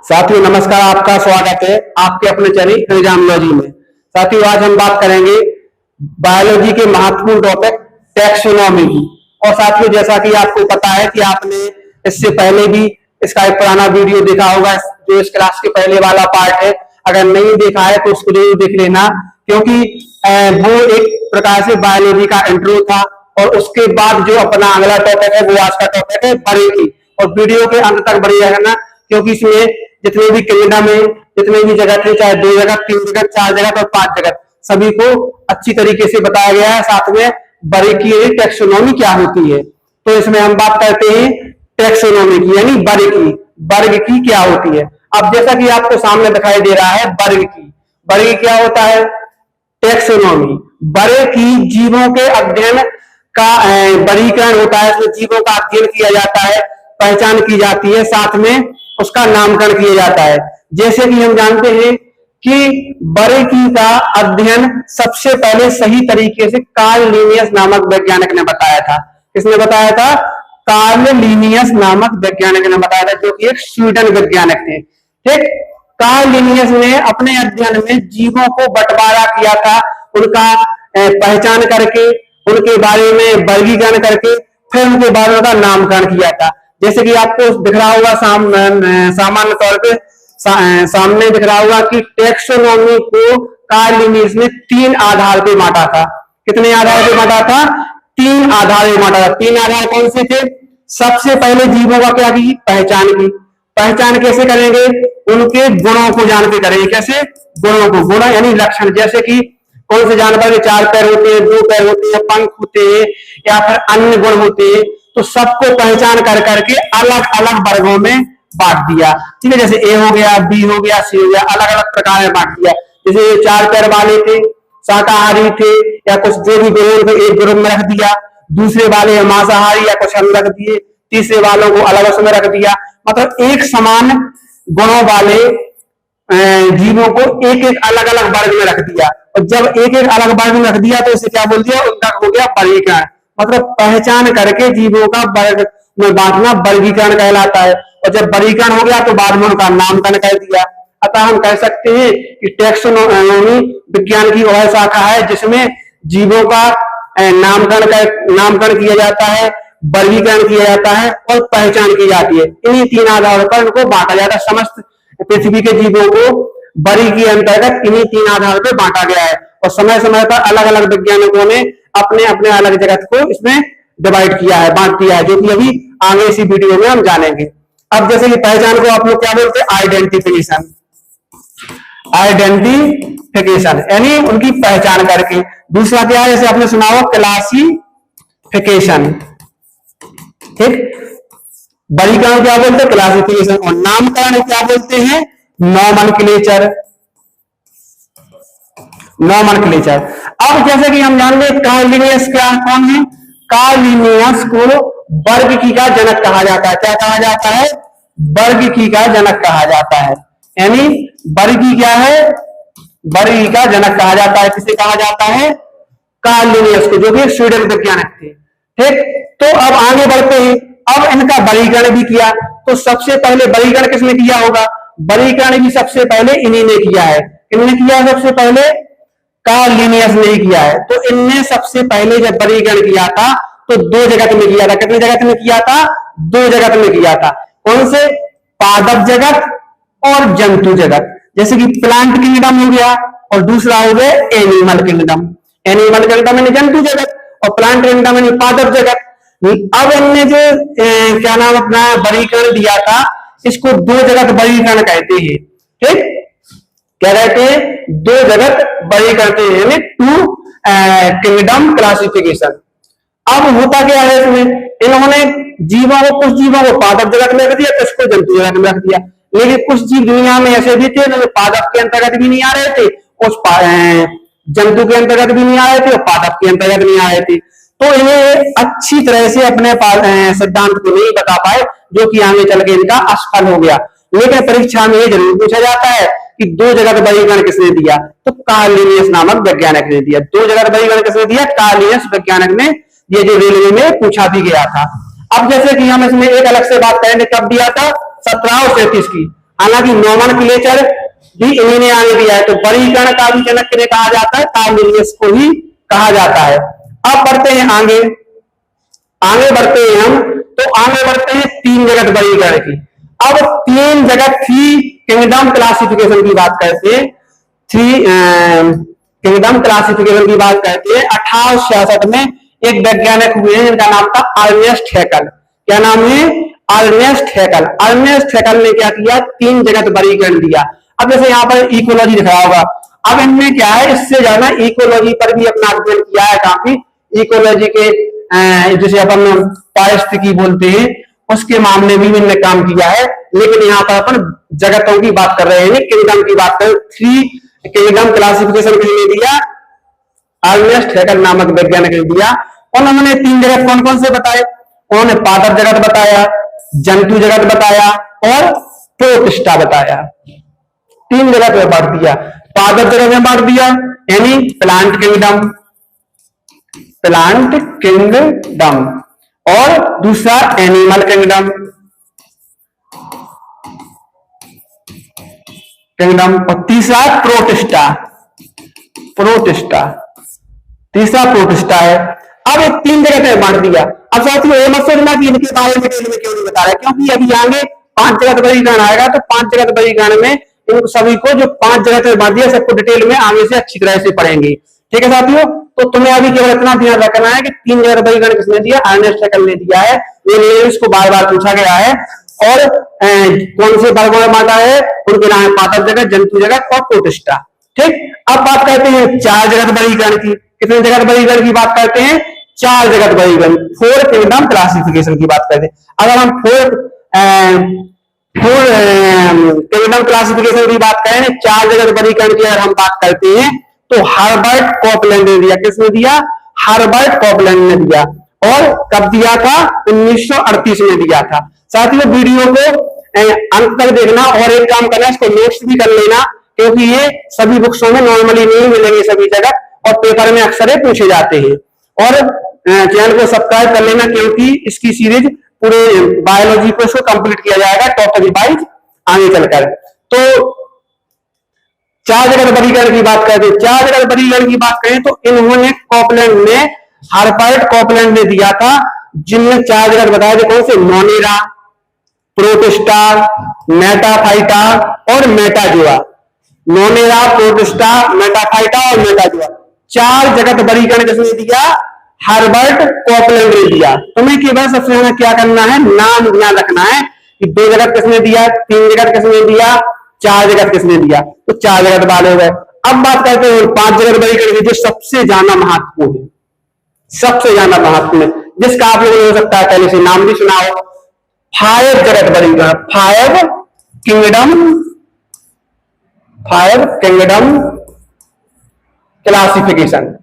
साथियों नमस्कार, आपका स्वागत है आपके अपने चैनल एग्जामोलॉजी में। साथियों आज हम बात करेंगे बायोलॉजी के महत्वपूर्ण टॉपिक टैक्सोनॉमी की। और साथियों जैसा कि आपको पता है कि आपने इससे पहले भी इसका एक पुराना वीडियो देखा होगा, जो इस क्लास के पहले वाला पार्ट है। अगर नहीं देखा है तो उसको जरूर देख लेना, क्योंकि वो एक प्रकार से बायोलॉजी का इंट्रो था। और उसके बाद जो अपना अगला टॉपिक है वो आज का टॉपिक है बारीकी। और वीडियो के अंत तक बने रहना, क्योंकि इसमें जितने भी किंगडम है, जितने भी जगह थे, चाहे 2 जगह, 3 जगह, 4 जगह और 5 जगह, सभी को अच्छी तरीके से बताया गया है। साथ में बारीकी टैक्सोनॉमी क्या होती है, तो इसमें हम बात करते हैं टैक्सोनॉमी की, यानी बारीकी। वर्ग की क्या होती है। अब जैसा कि आपको सामने दिखाई दे रहा है वर्ग की, वर्ग क्या होता है, टैक्सोनॉमी। वर्ग की जीवों के अध्ययन का वर्गीकरण होता है, इसमें जीवों का अध्ययन किया जाता है, पहचान की जाती है, साथ में उसका नामकरण किया जाता है। जैसे कि हम जानते हैं कि बारीकी का अध्ययन सबसे पहले सही तरीके से कार्ल लिनियस नामक वैज्ञानिक ने बताया था। किसने बताया था? कार्ल लिनियस नामक वैज्ञानिक ने बताया था, जो कि एक स्वीडन वैज्ञानिक थे। ठीक, कार्ल लिनियस ने अपने अध्ययन में जीवों को बंटवारा किया था, उनका पहचान करके, उनके बारे में वर्गीकरण करके, फिर उनके बारे में नामकरण किया था। जैसे कि आपको दिख रहा होगा सामान्य तौर पे सामने दिख रहा होगा कि टैक्सोनॉमी को कार्ल लिनियस ने 3 आधार पे बांटा था। कितने आधार पे बांटा था? 3 आधार पे बांटा था। 3 आधार कौन से थे? सबसे पहले जीवों का क्या की पहचान की। पहचान कैसे करेंगे? उनके गुणों को जान के करेंगे। कैसे? गुणों को, गुण यानी लक्षण। जैसे कि कौन से जानवर के 4 पैर होते हैं, 2 पैर होते हैं, पंख होते हैं, या फिर अन्य गुण होते हैं, तो सबको पहचान कर करके अलग अलग वर्गों में बांट दिया। ठीक है, जैसे ए हो गया, बी हो गया, सी हो गया, अलग अलग प्रकार में बांट दिया। जैसे 4 पैर वाले थे, शाकाहारी थे, या कुछ जो भी ग्रुप एक ग्रुप में रख दिया, दूसरे वाले मांसाहारी या कुछ हम रख दिए, तीसरे वालों को अलग उसमें रख दिया। मतलब एक समान गुणों वाले जीवों को एक एक अलग अलग वर्ग में रख दिया। और जब एक एक अलग वर्ग में रख दिया तो इसे क्या बोल दिया? उनका हो गया वर्गीकरण। मतलब पहचान करके जीवों का वर्ग में बांटना वर्गीकरण कहलाता है। और जब वर्गीकरण हो गया तो बाद में उनका नामकरण कर दिया। अतः हम कह सकते हैं कि टैक्सोनॉमी विज्ञान की वह शाखा है जिसमें जीवों का नामकरण किया जाता है, वर्गीकरण किया जाता है और पहचान की जाती है। इन्हीं 3 आधारों पर उनको बांटा जाता है। समस्त पृथ्वी के जीवों को बारीकी के अंतर्गत इन्हीं 3 आधार पर बांटा गया है। और समय समय पर अलग अलग वैज्ञानिकों ने अपने अपने अलग जगत को इसमें डिवाइड किया है, बांट दिया है, जो कि अभी आगे इसी वीडियो में हम जानेंगे। अब जैसे कि पहचान को आप लोग क्या बोलते हैं? आइडेंटिफिकेशन। आइडेंटिफिकेशन यानी उनकी पहचान करके। दूसरा क्या है? जैसे आपने सुना हो क्लासिफिकेशन। ठीक, वर्गीकरण क्या बोलते हैं? क्लासिफिकेशन। और नामकरण क्या बोलते हैं? नोमेनक्लेचर। नोमेनक्लेचर। अब जैसे कि हम जान लें कार्ल लिनियस क्या कौन है? कार्ल लिनियस को वर्गीकी का जनक कहा जाता है। क्या कहा जाता है? वर्गीकी का जनक कहा जाता है। यानी वर्गीकी क्या है? वर्गीकी का जनक कहा जाता है। किसे कहा जाता है? कार्ल लिनियस को, जो कि स्वीडन वैज्ञानिक थे। ठीक, तो अब आगे बढ़ते हैं। अब इनका वर्गीकरण भी किया, तो सबसे पहले वर्गीकरण किसने किया होगा? वर्गीकरण भी सबसे पहले इन्हीं ने किया है। इन्होंने किया सबसे पहले? कार्ल लिनियस ने किया है। तो इनने सबसे पहले जब वर्गीकरण किया था तो 2 जगत में किया था। कितनी जगत में किया था? 2 जगत में किया था। कौन से? पादप जगत और जंतु जगत। जैसे कि प्लांट किंगडम हो गया और दूसरा हो गया एनिमल किंगडम। एनिमल किंगडम यानी जंतु जगत और प्लांट किंगडम यानी पादप जगत। अब इनने जो क्या नाम अपना वर्गीकरण दिया था, इसको 2 जगत वर्गीकरण कहते हैं। ठीक, क्या कहते हैं? 2 जगत वर्गीकरण यानी 2 किंगडम क्लासिफिकेशन। अब होता क्या है इसमें? इन्होंने जीवों को, कुछ जीवों को पादप जगत में रख दिया, कुछ को जंतु जगत में रख दिया। लेकिन कुछ जीव दुनिया में ऐसे भी थे जो पादप के अंतर्गत भी नहीं आ रहे थे, उस जंतु के अंतर्गत भी नहीं आ रहे थे और पादप के अंतर्गत नहीं आ रहे थे। तो इन्हें अच्छी तरह से अपने सिद्धांत को नहीं बता पाए, जो कि आगे चल के इनका असफल हो गया। लेकिन परीक्षा में ये जरूर पूछा जाता है कि 2 जगत वर्गीकरण किसने दिया? तो कार्ल लिनियस नामक वैज्ञानिक ने दिया। 2 जगत वर्गीकरण किसने दिया? कार्ल लिनियस वैज्ञानिक ने। ये जो रेलवे में पूछा भी गया था। अब जैसे कि हम इसमें एक अलग से बात करेंगे, कब दिया था? 1737 की। हालांकि नोमेनक्लेचर भी इन्हीं ने आगे दिया है। तो वर्गीकरण का भी जनक किन्हें कहा जाता है? कार्ल लिनियस को ही कहा जाता है। अब बढ़ते हैं आगे, आगे बढ़ते हैं हम, तो आगे बढ़ते हैं 3 जगत वर्गीकरण की। अब 3 जगत 3 किंगडम क्लासिफिकेशन की बात करते हैं। 3 किंगडम क्लासिफिकेशन की बात करते हैं। 1866 में एक वैज्ञानिक हुए हैं जिनका नाम था अर्नेस्ट हैकल। क्या नाम है? अर्नेस्ट हैकल। अर्नेस्ट हैकल ने क्या किया? 3 जगत वर्गीकरण दिया। अब जैसे यहाँ पर इकोलॉजी दिख रहा होगा, अब इनमें क्या है, इससे ज्यादा इकोलॉजी पर भी अपना अध्ययन किया है काफी। इकोलॉजी के जिसे अपन पारिस्थितिकी बोलते हैं उसके मामले में भी इन्होंने काम किया है। लेकिन यहाँ पर अपन जगतों की बात कर रहे हैं, किंगडम की बात कर। 3 किंगडम क्लासिफिकेशन किसने दिया? अर्नेस्ट हैकल नामक वैज्ञानिक ने दिया। और उन्होंने 3 जगत कौन कौन से बताए? उन्होंने पादप जगत बताया, जंतु जगत बताया और प्रोटिस्टा बताया। 3 जगत में बांट दिया। पादप जगत में बांट दिया यानी प्लांट किंगडम, प्लांट किंगडम, और दूसरा एनिमल किंगडम, और तीसरा प्रोटिस्टा, प्रोटिस्टा, तीसरा प्रोटिस्टा है। अब एक 3 जगह में बांट दिया। अब साथियों ये मत सोचना कि इनके बारे में डिटेल में क्यों नहीं बता रहा, क्योंकि अभी आगे 5 जगत वर्गीकरण आएगा, तो 5 जगत वर्गीकरण में इन सभी को जो 5 जगत में बांट दिया सबको डिटेल में आगे से अच्छी तरह से पढ़ेंगे। ठीक है साथियों, तो तुम्हें अभी केवल इतना ध्यान रखना है कि 3 जगत वर्गीकरण किसने दिया? अर्नेस्ट हैकल ने दिया है। ये इसको बार बार पूछा गया है। और कौन से वर्गों में बांटा है? उनके नाम है पादप जगत, जंतु जगत और प्रोटिस्टा। ठीक, अब बात करते हैं 4 जगत वर्गीकरण की। कितने जगत वर्गीकरण की बात करते हैं? 4 जगत वर्गीकरण, 4 किंगडम क्लासिफिकेशन की बात करते हैं। अगर हम 4 किंगडम क्लासिफिकेशन की बात करें, 4 जगत वर्गीकरण की अगर हम बात करते हैं, तो हर्बर्ट कॉपलैंड ने दिया। किसने दिया? हर्बर्ट कॉपलैंड ने दिया। और कब दिया था? 1938 में दिया था। साथियों वीडियो को अंत तक देखना, और एक काम करना, इसको नोट्स भी कर लेना, क्योंकि ये सभी बुक्सों में नॉर्मली नहीं मिलेंगे सभी जगह, और पेपर में अक्सर पूछे जाते हैं। और चैनल को सब्सक्राइब कर लेना, क्योंकि इसकी सीरीज पूरे बायोलॉजी को इसको कंप्लीट किया जाएगा टॉपिक वाइज आगे चलकर। तो 4 जगत वर्गीकरण की बात करते हैं। 4 जगत वर्गीकरण की बात करें तो इन्होंने कॉपलैंड ने, हर्बर्ट कॉपलैंड ने दिया था, जिनने 4 जगत बताए थे। कौन से? मोनेरा, प्रोटिस्टा, मेटाफाइटा और मेटाजोआ। मोनेरा, प्रोटिस्टा, मेटाफाइटा और मेटाजोआ, 4 जगत वर्गीकरण किसने दिया? हर्बर्ट कॉपलैंड ने दिया। तुम्हें केवल सबसे ज्यादा क्या करना है? नाम ध्यान रखना है कि 2 जगत किसने दिया, 3 जगत किसने दिया, 4 जगत किसने दिया। तो 4 जगत वाले हो गए। अब बात करते हैं 5 जगत वर्गीकरण की, जो सबसे ज्यादा महत्वपूर्ण है, सबसे ज्यादा महत्वपूर्ण है, जिसका आप लोगों ने हो सकता है पहले से नाम भी सुना हो। 5 जगत वर्गीकरण, 5 किंगडम क्लासिफिकेशन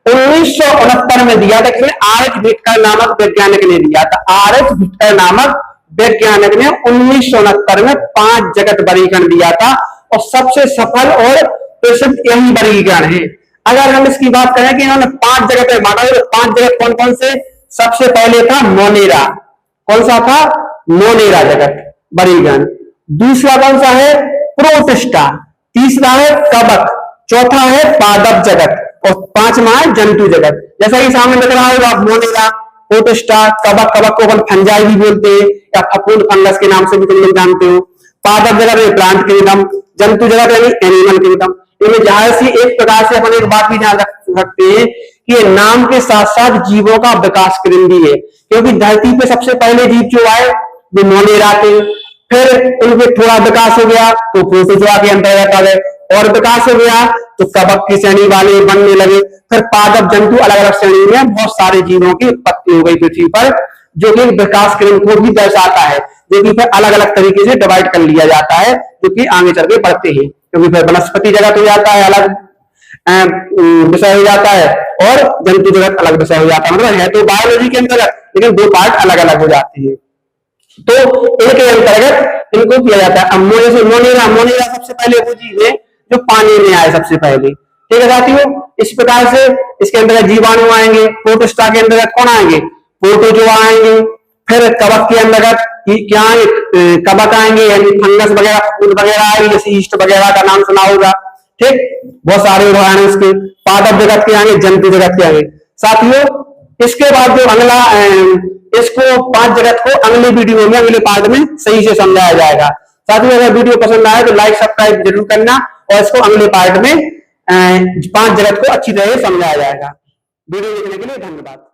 1969 में दिया था। किसने? आर.एच. व्हिटकर नामक वैज्ञानिक ने दिया था। आर.एच. व्हिटकर नामक वैज्ञानिक ने 1969 में 5 जगत वर्गीकरण दिया था, और सबसे सफल और प्रसिद्ध यही वर्गीकरण है। अगर हम इसकी बात करें कि इन्होंने 5 जगत में बांटा, तो 5 जगत कौन कौन से? सबसे पहले था मोनेरा। कौन सा था? मोनेरा जगत वर्गीकरण। दूसरा कौन सा है? प्रोटिस्टा। तीसरा है कवक। चौथा है पादप जगत, और 5वां है जंतु जगत। जैसा कि सामने दिख रहा होगा, मोनेरा, प्रोटिस्टा, कवक, कवक को अपन फंजाई भी बोलते हैं, या फफूंद फंगस के नाम से भी तुम लोग जानते हो। पादप जगत है प्लांट किंगडम, जंतु जगत यानी एनिमल किंगडम। इनमें जाहिर सी एक प्रकार से अपन एक बात भी ध्यान रख सकते हैं कि ये नाम के साथ साथ जीवों का विकास क्रम भी है, क्योंकि धरती पे सबसे पहले जीव जो आए वो मोनेरा थे, फिर उनके थोड़ा विकास हो गया तो प्रोटोजोआ के अंतर्गत आ गए, और विकास हो गया तो कवक की श्रेणी वाले बनने लगे, फिर पादप जंतु अलग अलग श्रेणी में बहुत सारे जीवों की उत्पत्ति हो गई पृथ्वी पर, जो कि विकास क्रम को भी दर्शाता है, जो कि फिर अलग अलग तरीके से डिवाइड कर लिया जाता है, जो कि आगे चल के पढ़ते हैं, क्योंकि फिर वनस्पति जगत हो जाता है, अलग विषय हो जाता है, और जंतु जगत अलग विषय हो जाता है। मतलब है तो बायोलॉजी के अंतर्गत, लेकिन 2 पार्ट अलग अलग हो जाते हैं। तो इनके अंतर्गत इनको किया जाता है। अब मोनेरा सबसे पहले वो जीव है जो पानी में आए सबसे पहले। ठीक है साथियों, इस प्रकार से इसके अंतर्गत जीवाणु आएंगे। प्रोटिस्टा के अंतर्गत कौन आएंगे? प्रोटोजोआ आएंगे। फिर कवक के अंतर्गत कि क्या कवक आएंगे, यानी फंगस वगैरह, फफूंद वगैरह आएगी, जैसे ईस्ट वगैरह का नाम सुना होगा। ठीक, बहुत सारे उदाहरण इसके। पादप जगत के आएंगे, जंतु जगत के आएंगे। साथियों, इसके बाद जो अगला इसको 5 जगत को अगले वीडियो में, अगले पार्ट में सही से समझाया जाएगा। साथियों, अगर वीडियो पसंद आए तो लाइक सब्सक्राइब जरूर करना, और इसको अगले पार्ट में 5 जगत को अच्छी तरह से समझाया जाएगा। वीडियो देखने के लिए धन्यवाद।